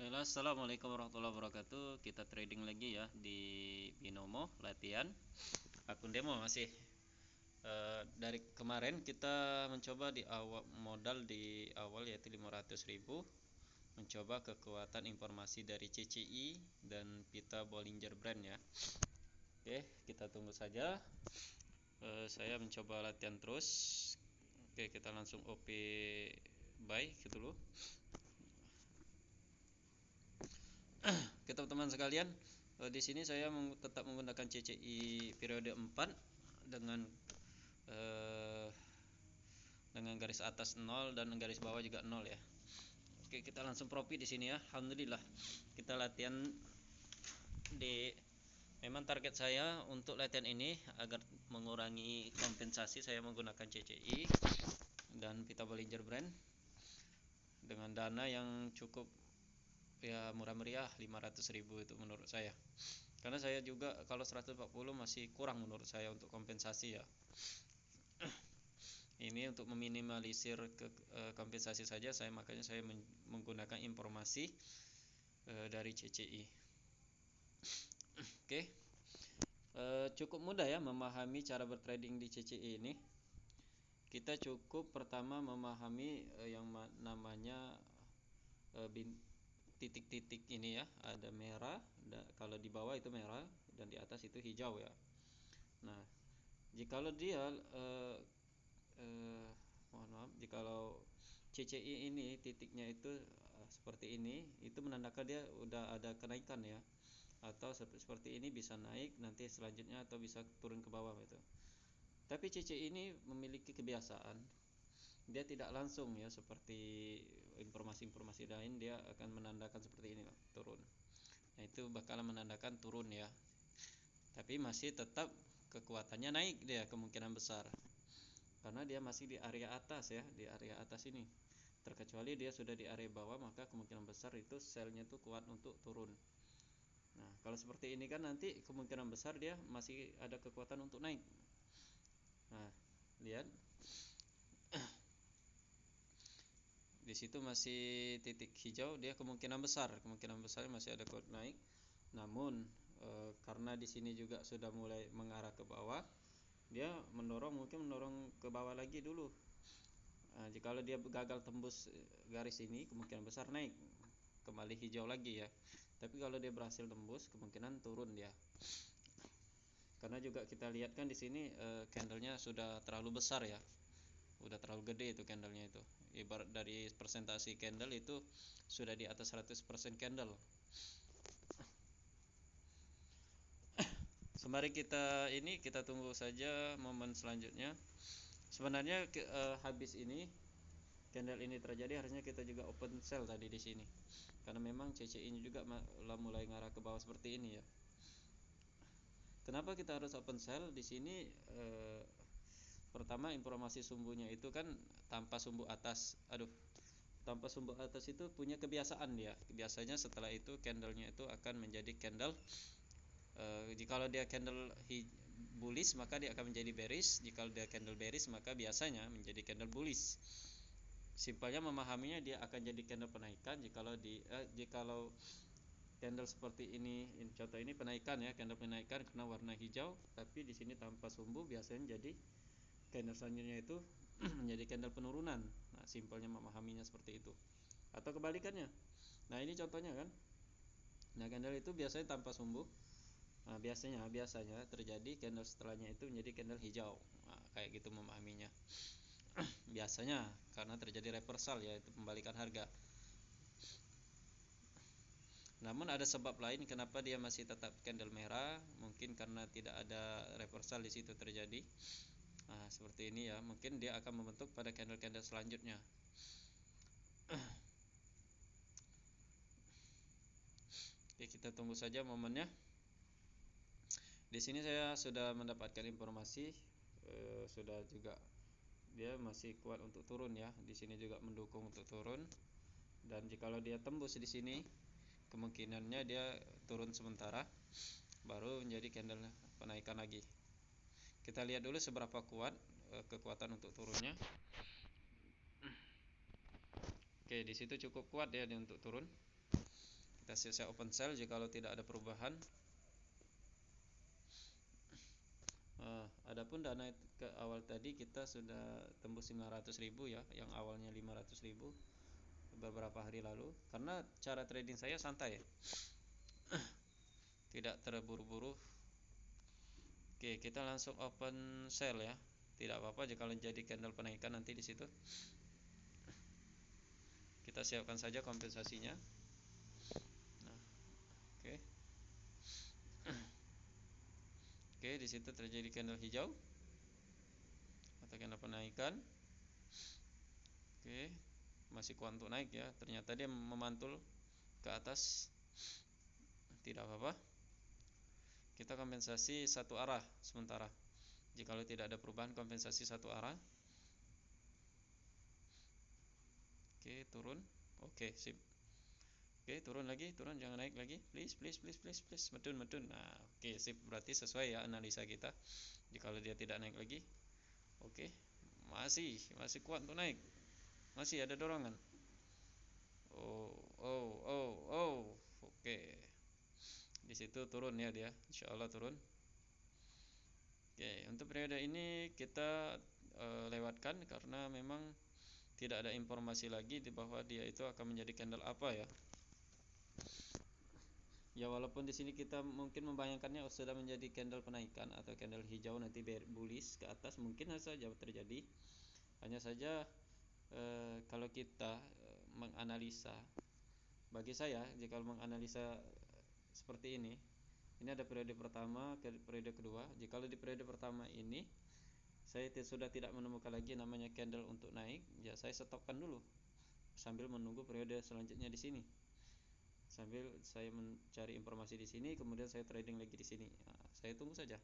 Halo, assalamualaikum warahmatullahi wabarakatuh. Kita trading lagi ya di Binomo latihan akun demo masih. Dari kemarin kita mencoba di awal modal di awal yaitu 500.000, mencoba kekuatan informasi dari CCI dan Pita Bollinger Band ya. Oke, kita tunggu saja. Saya mencoba latihan terus. Oke, kita langsung OP buy gitu loh. Oke teman-teman sekalian, di sini saya tetap menggunakan CCI periode 4 dengan eh, garis atas 0 dan garis bawah juga 0 ya. Oke, kita langsung profit di sini ya. Alhamdulillah. Kita latihan di memang target saya untuk latihan ini agar mengurangi kompensasi, saya menggunakan CCI dan Pita Bollinger Band dengan dana yang cukup ya murah meriah 500.000 itu menurut saya. Karena saya juga kalau 140 masih kurang menurut saya untuk kompensasi ya. Ini untuk meminimalisir kompensasi saja makanya saya menggunakan informasi dari CCI. Oke. Cukup mudah ya memahami cara bertrading di CCI ini. Kita cukup pertama memahami yang namanya titik-titik ini ya, ada merah, kalau di bawah itu merah dan di atas itu hijau ya. Nah, jikalau dia mohon maaf, jikalau CCI ini titiknya itu seperti ini, itu menandakan dia udah ada kenaikan ya, atau seperti ini bisa naik nanti selanjutnya atau bisa turun ke bawah itu. Tapi CCI ini memiliki kebiasaan, dia tidak langsung ya seperti informasi-informasi lain, dia akan menandakan seperti ini turun. Nah, itu bakalan menandakan turun ya. Tapi masih tetap kekuatannya naik dia kemungkinan besar. Karena dia masih di area atas ya, di area atas ini. Terkecuali dia sudah di area bawah, maka kemungkinan besar itu selnya tuh kuat untuk turun. Nah, kalau seperti ini kan nanti kemungkinan besar dia masih ada kekuatan untuk naik. Nah, lihat. Di situ masih titik hijau, dia kemungkinan besar masih ada kuat naik. Namun karena di sini juga sudah mulai mengarah ke bawah, dia mungkin mendorong ke bawah lagi dulu. Jikalau dia gagal tembus garis ini, kemungkinan besar naik kembali hijau lagi ya. Tapi kalau dia berhasil tembus, kemungkinan turun dia. Karena juga kita lihat kan di sini candlenya sudah terlalu besar ya, udah terlalu gede itu candlenya itu. Ibarat dari presentasi candle itu sudah di atas 100% candle. Sembari kita tunggu saja momen selanjutnya. Sebenarnya habis ini candle ini terjadi harusnya kita juga open sell tadi di sini. Karena memang CCI ini juga mulai ngarah ke bawah seperti ini ya. Kenapa kita harus open sell di sini? Pertama, informasi sumbunya itu kan tanpa sumbu atas. Tanpa sumbu atas itu punya kebiasaan dia. Biasanya setelah itu candlenya itu akan menjadi candle. Jikalau dia candle bullish maka dia akan menjadi bearish. Jikalau dia candle bearish maka biasanya menjadi candle bullish. Simpelnya memahaminya dia akan jadi candle penaikan jikalau candle seperti ini contoh ini penaikan ya, candle penaikan karena warna hijau, tapi di sini tanpa sumbu biasanya jadi candle selanjutnya itu menjadi candle penurunan. Nah, simpelnya memahaminya seperti itu. Atau kebalikannya. Nah, ini contohnya kan. Nah, candle itu biasanya tanpa sumbu. Nah, biasanya terjadi candle setelahnya itu menjadi candle hijau. Nah, kayak gitu memahaminya. Biasanya karena terjadi reversal yaitu pembalikan harga. Namun ada sebab lain kenapa dia masih tetap candle merah, mungkin karena tidak ada reversal di situ terjadi. Nah, seperti ini ya, mungkin dia akan membentuk pada candle-candle selanjutnya. Oke, kita tunggu saja momennya. Di sini saya sudah mendapatkan informasi, sudah juga dia masih kuat untuk turun ya. Di sini juga mendukung untuk turun. Dan jikalau dia tembus di sini, kemungkinannya dia turun sementara, baru menjadi candle penaikan lagi. Kita lihat dulu seberapa kuat kekuatan untuk turunnya. Oke, di situ cukup kuat ya untuk turun. Kita siap-siap open sell jika tidak ada perubahan. Adapun dana ke awal tadi kita sudah tembus 500.000 ya, yang awalnya 500.000 beberapa hari lalu. Karena cara trading saya santai, tidak terburu-buru. Oke, kita langsung open sell ya. Tidak apa-apa jika jadi candle penaikan nanti di situ. Kita siapkan saja kompensasinya. Nah, oke. Oke, di situ terjadi candle hijau atau candle penaikan. Oke, masih kuat untuk naik ya. Ternyata dia memantul ke atas. Tidak apa-apa. Kita kompensasi satu arah sementara. Jika tidak ada perubahan, kompensasi satu arah. Oke, turun. Oke, sip. Oke, turun lagi, turun, jangan naik lagi. Please. Medun. Nah, oke, sip. Berarti sesuai ya analisa kita. Jika dia tidak naik lagi. Oke. Masih kuat untuk naik. Masih ada dorongan. Oh. Oke. Di situ turun ya dia. Insyaallah turun. Oke, untuk periode ini kita lewatkan karena memang tidak ada informasi lagi di bahwa dia itu akan menjadi candle apa ya. Ya walaupun di sini kita mungkin membayangkannya sudah menjadi candle penaikan atau candle hijau nanti bullish ke atas, mungkin saja terjadi. Hanya saja kalau kita menganalisa, bagi saya jika menganalisa seperti ini ada periode pertama, periode kedua. Jika di periode pertama ini saya sudah tidak menemukan lagi namanya candle untuk naik, ya saya stopkan dulu sambil menunggu periode selanjutnya di sini. Sambil saya mencari informasi di sini, kemudian saya trading lagi di sini. Nah, saya tunggu saja.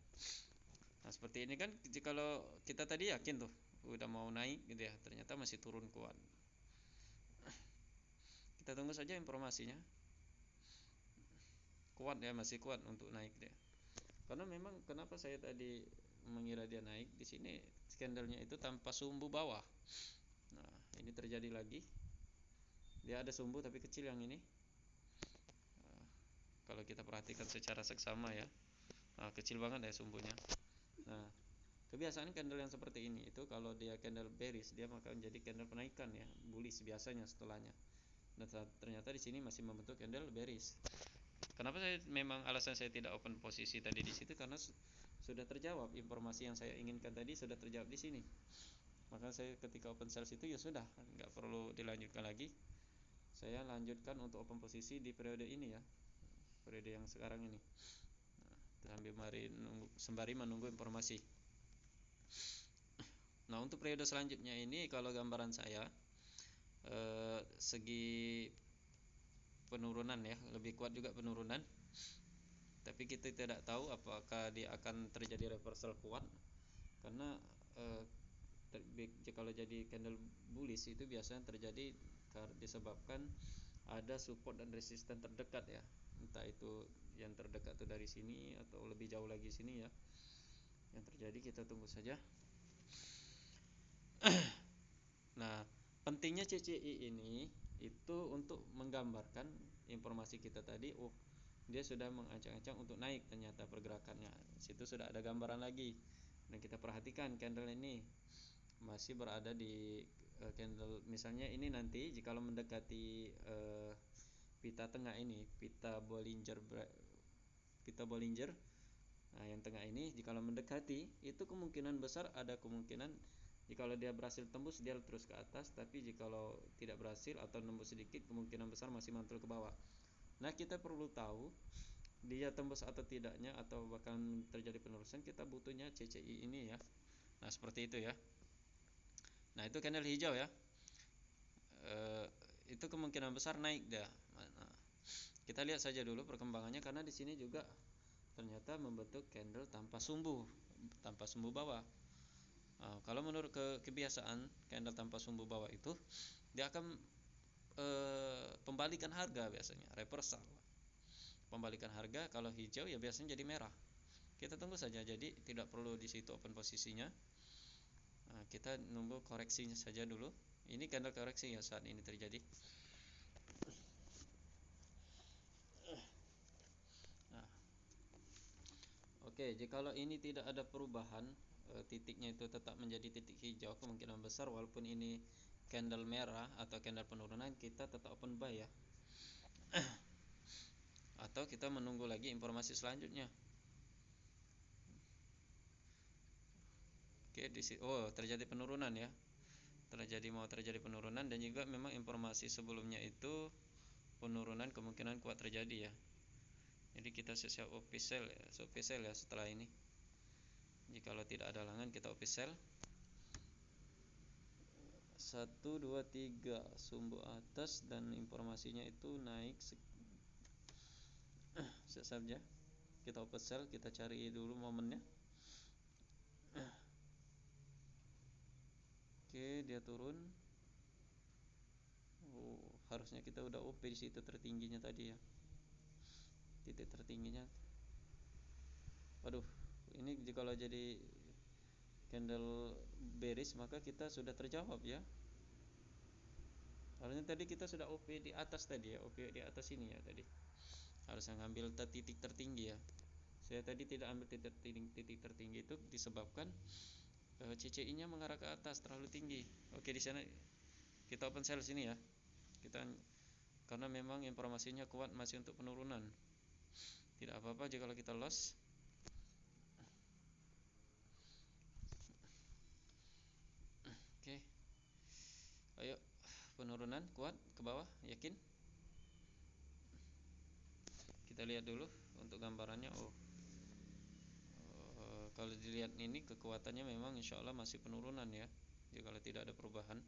Nah, seperti ini kan kalau kita tadi yakin tuh udah mau naik gitu ya, ternyata masih turun kuat. Kita tunggu saja informasinya. Kuat ya, masih kuat untuk naik dia. Karena memang kenapa saya tadi mengira dia naik, di sini candlenya itu tanpa sumbu bawah. Nah, ini terjadi lagi. Dia ada sumbu tapi kecil yang ini. Kalau kita perhatikan secara seksama ya, kecil banget ya sumbunya. Nah, kebiasaan candle yang seperti ini itu kalau dia candle bearish, dia maka menjadi candle penaikan ya, bullish biasanya setelahnya. Nah, ternyata di sini masih membentuk candle bearish. Kenapa memang alasan saya tidak open posisi tadi di situ, karena sudah terjawab informasi yang saya inginkan tadi, sudah terjawab di sini. Maka saya ketika open sales itu ya sudah, nggak perlu dilanjutkan lagi. Saya lanjutkan untuk open posisi di periode ini ya, periode yang sekarang ini. Sembari menunggu informasi. Nah, untuk periode selanjutnya ini kalau gambaran saya segi penurunan ya, lebih kuat juga penurunan. Tapi kita tidak tahu apakah dia akan terjadi reversal kuat, karena kalau jadi candle bullish itu biasanya terjadi disebabkan ada support dan resisten terdekat ya, entah itu yang terdekat itu dari sini atau lebih jauh lagi sini ya. Yang terjadi kita tunggu saja. Nah, pentingnya CCI ini itu untuk menggambarkan informasi kita tadi. Dia sudah mengancang-ancang untuk naik, ternyata pergerakannya situ sudah ada gambaran lagi. Dan kita perhatikan candle ini masih berada di candle, misalnya ini nanti jika mendekati pita tengah ini, pita Bollinger. Nah, yang tengah ini jika mendekati, itu kemungkinan besar ada kemungkinan jika dia berhasil tembus dia terus ke atas, tapi jika tidak berhasil atau nembus sedikit, kemungkinan besar masih mantul ke bawah. Nah, kita perlu tahu dia tembus atau tidaknya atau bahkan terjadi penerusan, kita butuhnya CCI ini ya. Nah, seperti itu ya. Nah, itu candle hijau ya. Itu kemungkinan besar naik dia. Nah, kita lihat saja dulu perkembangannya, karena di sini juga ternyata membentuk candle tanpa sumbu bawah. Kalau menurut kebiasaan candle tanpa sumbu bawah itu dia akan pembalikan harga biasanya, reversal. Pembalikan harga kalau hijau ya biasanya jadi merah. Kita tunggu saja, jadi tidak perlu di situ open posisinya. Kita nunggu koreksinya saja dulu. Ini candle koreksi ya saat ini terjadi. Oke, jikalau ini tidak ada perubahan, titiknya itu tetap menjadi titik hijau, kemungkinan besar walaupun ini candle merah atau candle penurunan, kita tetap open buy ya. Atau kita menunggu lagi informasi selanjutnya. Oke, terjadi penurunan ya. Mau terjadi penurunan, dan juga memang informasi sebelumnya itu penurunan kemungkinan kuat terjadi ya. Jadi kita siap official ya setelah ini. Jikalau tidak ada halangan kita official. 1 2 3 sumbu atas, dan informasinya itu naik saja. Kita official, kita cari dulu momennya. Oke, dia turun. Harusnya kita udah OP di situ tertingginya tadi ya. Titik tertingginya. Waduh, ini jikalau jadi candle bearish maka kita sudah terjawab ya. Harusnya tadi kita sudah OP di atas tadi ya, OP di atas ini ya tadi. Harusnya ngambil titik tertinggi ya. Saya tadi tidak ambil titik tertinggi itu disebabkan CCI-nya mengarah ke atas terlalu tinggi. Oke, di sana kita open sell sini ya. Karena memang informasinya kuat masih untuk penurunan. Tidak apa-apa jika kita loss. Oke. Ayo, penurunan kuat ke bawah, yakin? Kita lihat dulu untuk gambarannya. Kalau dilihat ini kekuatannya memang insya Allah masih penurunan ya, kalau tidak ada perubahan.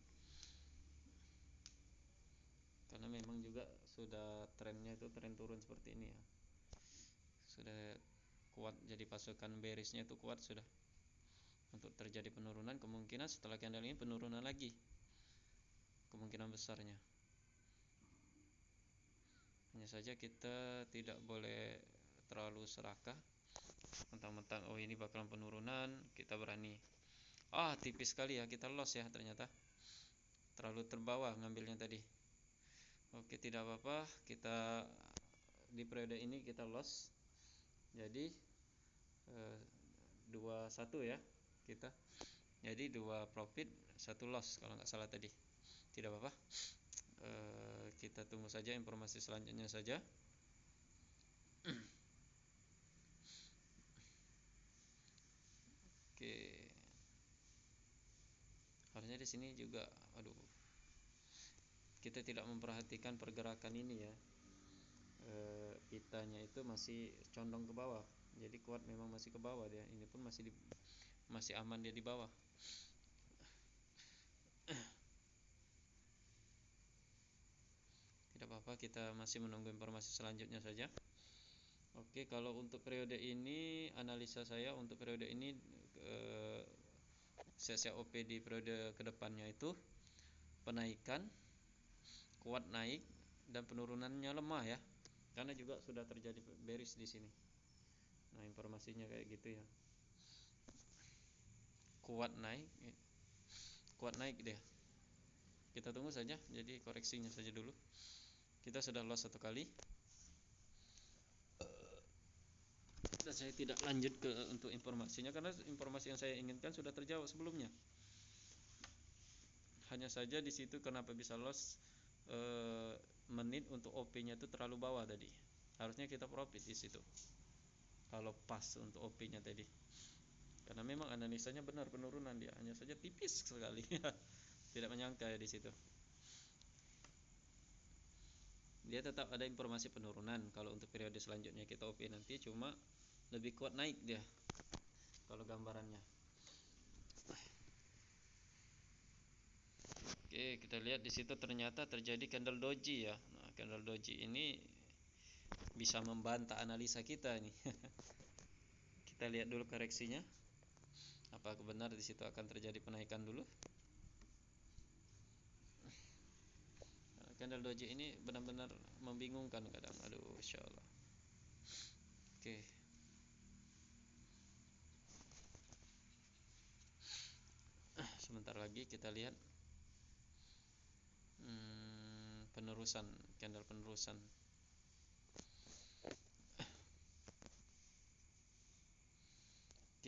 Karena memang juga sudah trennya itu tren turun seperti ini ya. Sudah kuat, jadi pasukan bearishnya itu kuat sudah. Untuk terjadi penurunan, kemungkinan setelah candle ini penurunan lagi, kemungkinan besarnya. Hanya saja kita tidak boleh terlalu serakah, mentang-mentang ini bakalan penurunan kita berani. Tipis sekali ya, kita loss ya ternyata. Terlalu terbawa ngambilnya tadi. Oke, tidak apa-apa, kita di periode ini kita loss. Jadi 21 ya kita. Jadi 2 profit, 1 loss kalau nggak salah tadi. Tidak apa-apa. Kita tunggu saja informasi selanjutnya saja. Oke. Harusnya di sini juga kita tidak memperhatikan pergerakan ini ya. Pitanya itu masih condong ke bawah. Jadi kuat memang masih ke bawah dia. Ini pun masih aman dia di bawah. Tidak apa-apa, kita masih menunggu informasi selanjutnya saja. Oke, kalau untuk periode ini, analisa saya untuk periode ini saya OP di periode kedepannya itu penaikan kuat naik dan penurunannya lemah ya. Karena juga sudah terjadi bearish di sini. Nah, informasinya kayak gitu ya. Kuat naik dia. Kita tunggu saja, jadi koreksinya saja dulu. Kita sudah loss 1 kali. Dan saya tidak lanjut untuk informasinya karena informasi yang saya inginkan sudah terjawab sebelumnya. Hanya saja di situ kenapa bisa loss menit untuk OP-nya itu terlalu bawah tadi. Harusnya kita profit di situ. Kalau pas untuk OP-nya tadi. Karena memang analisanya benar penurunan dia, hanya saja tipis sekali. Tidak menyangka ya di situ. Dia tetap ada informasi penurunan. Kalau untuk periode selanjutnya kita OP nanti cuma lebih kuat naik dia. Kalau gambarannya. Oke, kita lihat di situ ternyata terjadi candle doji ya. Nah, candle doji ini bisa membantah analisa kita nih. Kita lihat dulu koreksinya. Apakah benar di situ akan terjadi penaikan dulu? Candle doji ini benar-benar membingungkan kadang. Insyaallah. Oke. Sebentar lagi kita lihat penerusan, candle penerusan.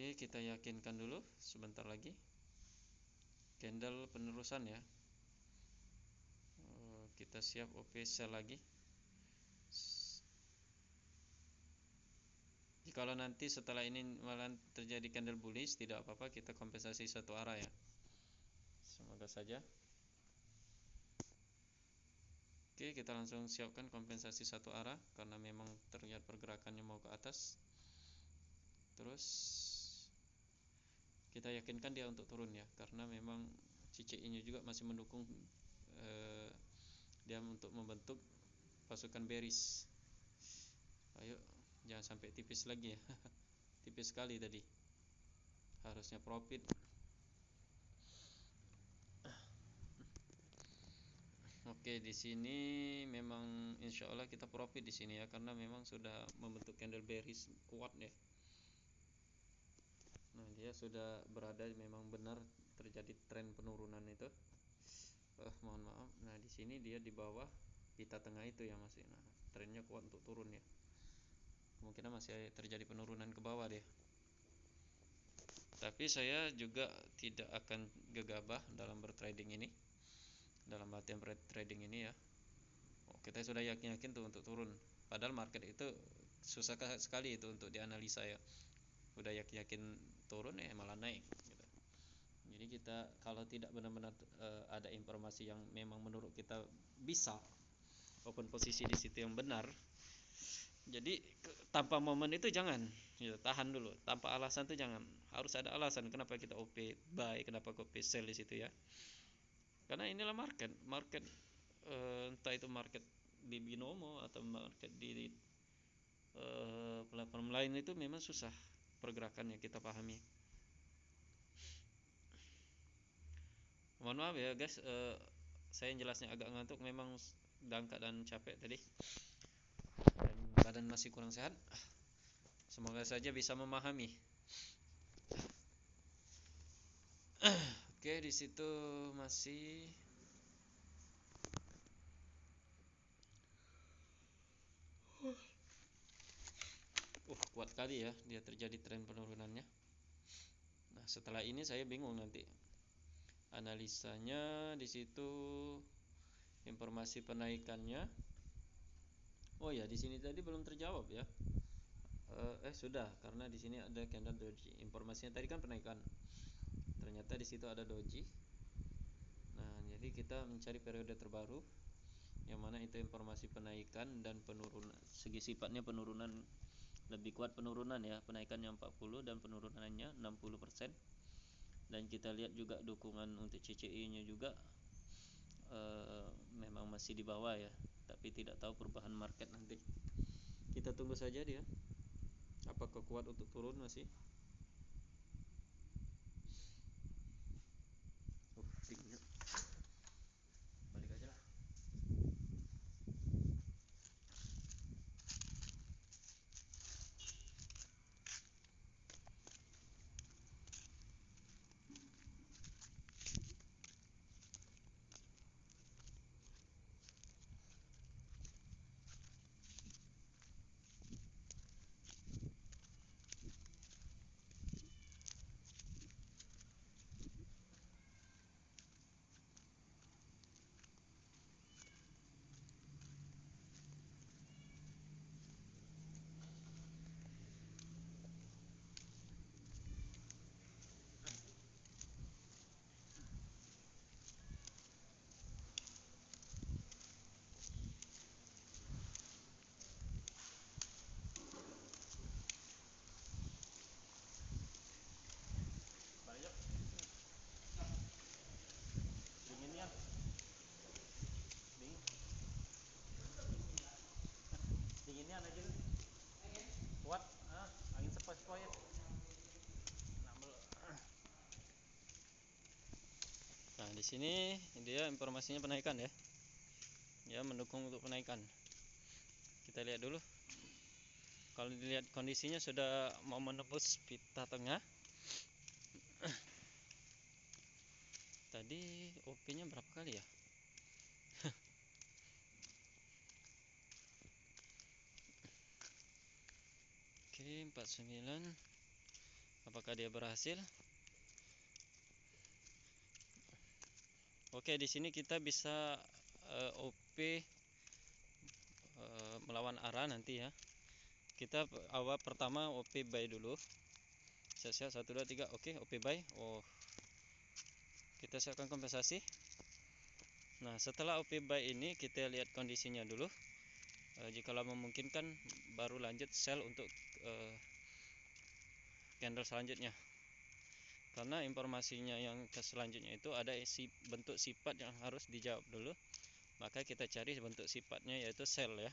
Oke, kita yakinkan dulu sebentar lagi candle penerusan ya. Kita siap OP sell lagi. Jikalau nanti setelah ini malah terjadi candle bullish, tidak apa-apa, kita kompensasi satu arah ya. Semoga saja. Oke, kita langsung siapkan kompensasi satu arah karena memang terlihat pergerakannya mau ke atas. Terus kita yakinkan dia untuk turun ya, karena memang CCI-nya juga masih mendukung dia untuk membentuk pasukan bearish. Ayo, jangan sampai tipis lagi ya. Tipis sekali tadi. Harusnya profit. Oke, di sini memang insya Allah kita profit di sini ya, karena memang sudah membentuk candle bearish kuat ya. Nah, dia sudah berada, memang benar terjadi tren penurunan itu. Mohon maaf. Nah, di sini dia di bawah pita tengah itu ya masih. Nah, trennya kuat untuk turun ya. Kemungkinan masih terjadi penurunan ke bawah deh. Tapi saya juga tidak akan gegabah dalam bertrading ini. Dalam latihan trading ini ya. Kita sudah yakin-yakin tuh untuk turun. Padahal market itu susah sekali itu untuk dianalisa ya. Udah yakin-yakin turun ya malah naik gitu. Jadi kita kalau tidak benar-benar ada informasi yang memang menurut kita bisa open posisi di situ yang benar, jadi tanpa momen itu jangan ya, tahan dulu. Tanpa alasan itu jangan. Harus ada alasan kenapa kita OP buy, kenapa OP sell di situ ya. Karena inilah market entah itu market di binomo atau market di platform lain, itu memang susah pergerakannya, kita pahami. Mohon maaf ya guys, saya jelasnya agak ngantuk, memang dalam keadaan capek tadi dan badan masih kurang sehat. Semoga saja bisa memahami. Oke, di situ masih kuat kali ya dia terjadi tren penurunannya. Nah, setelah ini saya bingung nanti analisanya di situ, informasi penaikannya. Oh ya, di sini tadi belum terjawab ya. Sudah, karena di sini ada candle doji. Informasinya tadi kan penaikan. Ternyata di situ ada doji. Nah, jadi kita mencari periode terbaru yang mana itu informasi penaikan dan penurunan. Segi sifatnya penurunan, lebih kuat penurunan ya, penaikannya 40 dan penurunannya 60%. Dan kita lihat juga dukungan untuk CCI-nya juga memang masih di bawah ya, tapi tidak tahu perubahan market nanti. Kita tunggu saja dia apakah kuat untuk turun masih. Tingginya balik aja lah. Dinginnya dinginnya aja kuat, angin sepoi-sepoi ya. Nah, di sini dia informasinya penaikan ya. Ya, mendukung untuk penaikan. Kita lihat dulu. Kalau dilihat kondisinya sudah mau menembus pita tengah. Tadi OP-nya berapa kali ya? Oke, 49. Apakah dia berhasil? Oke, di sini kita bisa OP melawan arah nanti ya. Kita awal pertama OP buy dulu. Siap-siap 1 2 3. Oke, OP buy. Oh, kita siapkan kompensasi. Nah, setelah OP buy ini kita lihat kondisinya dulu. Jikalau memungkinkan baru lanjut sell untuk candle selanjutnya. Karena informasinya yang selanjutnya itu ada bentuk sifat yang harus dijawab dulu. Maka kita cari bentuk sifatnya yaitu sell ya.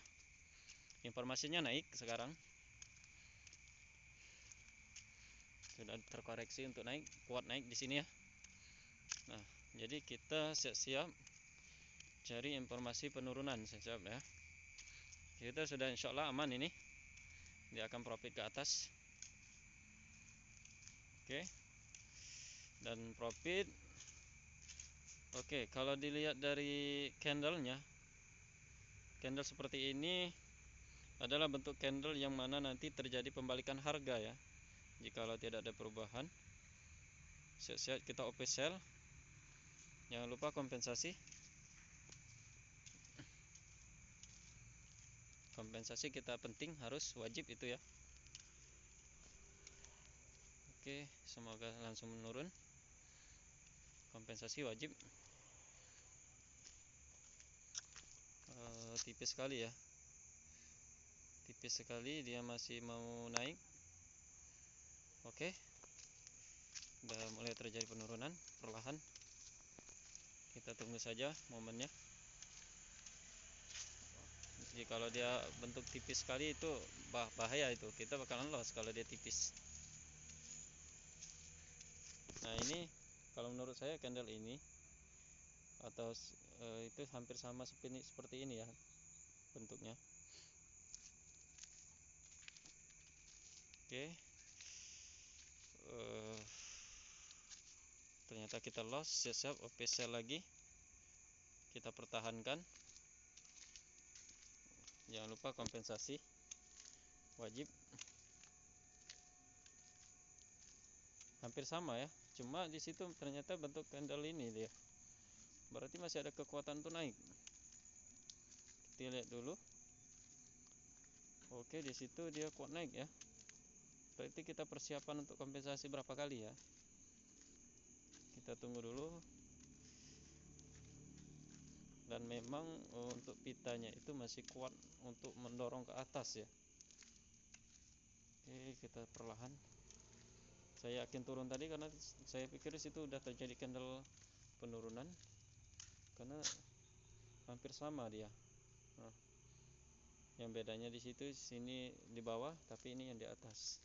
Informasinya naik sekarang. Sudah terkoreksi untuk naik, kuat naik di sini ya. Nah, jadi kita siap-siap cari informasi penurunan, siap-siap ya. Kita sudah insya Allah aman ini. Dia akan profit ke atas. Oke. Dan profit. Oke, kalau dilihat dari candlenya, candle seperti ini adalah bentuk candle yang mana nanti terjadi pembalikan harga ya. Jikalau tidak ada perubahan, siap-siap kita OP sell. Jangan lupa kompensasi. Kompensasi kita penting, harus wajib itu ya. Oke, semoga langsung menurun. Kompensasi wajib. Tipis sekali ya. Tipis sekali, dia masih mau naik. Oke. Udah mulai terjadi penurunan perlahan. Kita tunggu saja momennya. Kalau dia bentuk tipis sekali itu bahaya itu. Kita bakalan loss kalau dia tipis. Nah, ini kalau menurut saya candle ini atau itu hampir sama seperti ini ya bentuknya. Oke. Ternyata kita loss, siap-siap OP sell lagi. Kita pertahankan. Jangan lupa kompensasi wajib. Hampir sama ya, cuma di situ ternyata bentuk candle ini dia. Berarti masih ada kekuatan untuk naik. Kita lihat dulu. Oke, di situ dia kuat naik ya. Berarti kita persiapan untuk kompensasi berapa kali ya. Kita tunggu dulu. Dan memang untuk pitanya itu masih kuat untuk mendorong ke atas ya. Oke, kita perlahan. Saya yakin turun tadi karena saya pikir di situ udah terjadi candle penurunan. Karena hampir sama dia. Nah, yang bedanya di situ, sini di bawah, tapi ini yang di atas.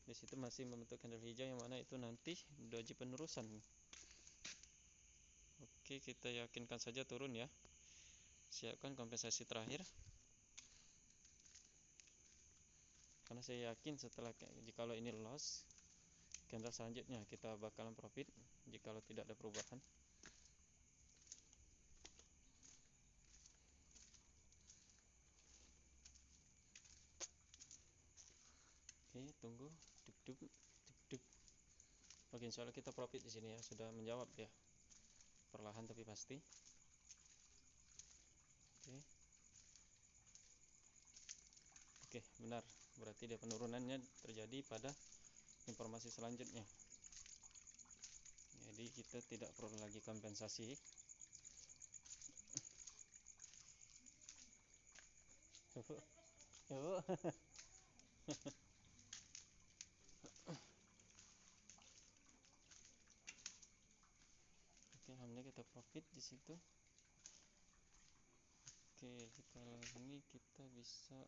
Di situ masih membentuk candle hijau yang mana itu nanti doji penerusan. Oke, kita yakinkan saja turun ya. Siapkan kompensasi terakhir. Karena saya yakin setelah jikalau ini loss, candle selanjutnya kita bakalan profit jikalau tidak ada perubahan. Oke, tunggu. Duk. Oke, insya Allah kita profit di sini ya. Sudah menjawab ya. Perlahan tapi pasti. Oke, benar. Berarti dia penurunannya terjadi pada informasi selanjutnya. Jadi kita tidak perlu lagi kompensasi. Oke, alhamdulillah kita profit di situ. Oke, ini kita bisa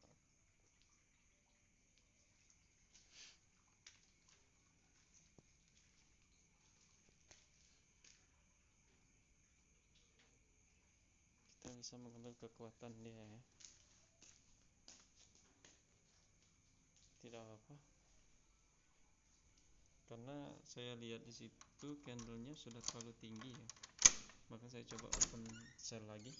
mengambil kekuatan dia ya. Tidak apa-apa. Karena saya lihat di situ candlenya sudah terlalu tinggi ya. Maka saya coba open sell lagi.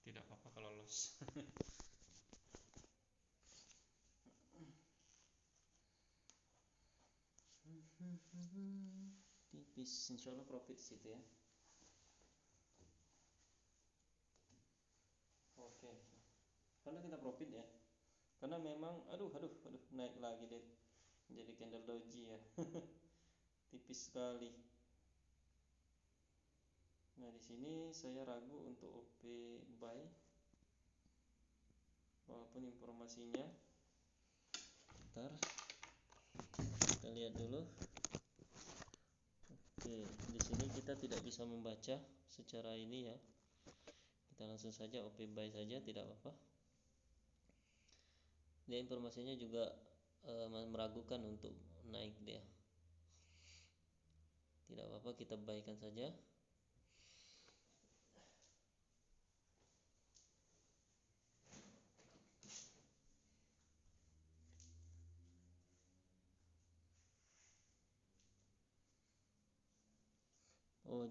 Tidak apa-apa kalau loss. tipis, insyaallah profit situ ya. Oke, karena kita profit ya, karena memang aduh naik lagi deh jadi candle doji ya. Tipis sekali. Nah di sini saya ragu untuk OP buy, walaupun informasinya, ntar kita lihat dulu. Oke, di sini kita tidak bisa membaca secara ini ya. Kita langsung saja OP buy saja, tidak apa-apa. Dia informasinya juga meragukan untuk naik dia. Tidak apa-apa, kita buy-kan saja. Oh,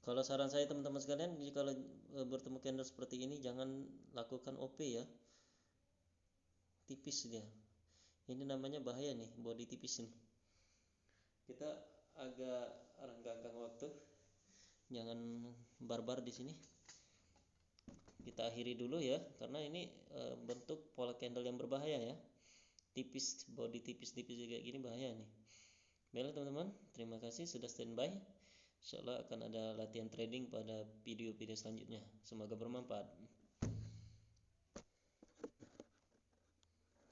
kalau saran saya teman-teman sekalian, jika bertemu candle seperti ini jangan lakukan OP ya. Tipis dia. Ini namanya bahaya nih, body tipis nih. Kita agak renggangkan waktu. Jangan barbar di sini. Kita akhiri dulu ya, karena ini bentuk pola candle yang berbahaya ya. Tipis, body tipis-tipis kayak gini bahaya nih. Baiklah teman-teman, terima kasih sudah standby. Insyaallah akan ada latihan trading pada video-video selanjutnya. Semoga bermanfaat.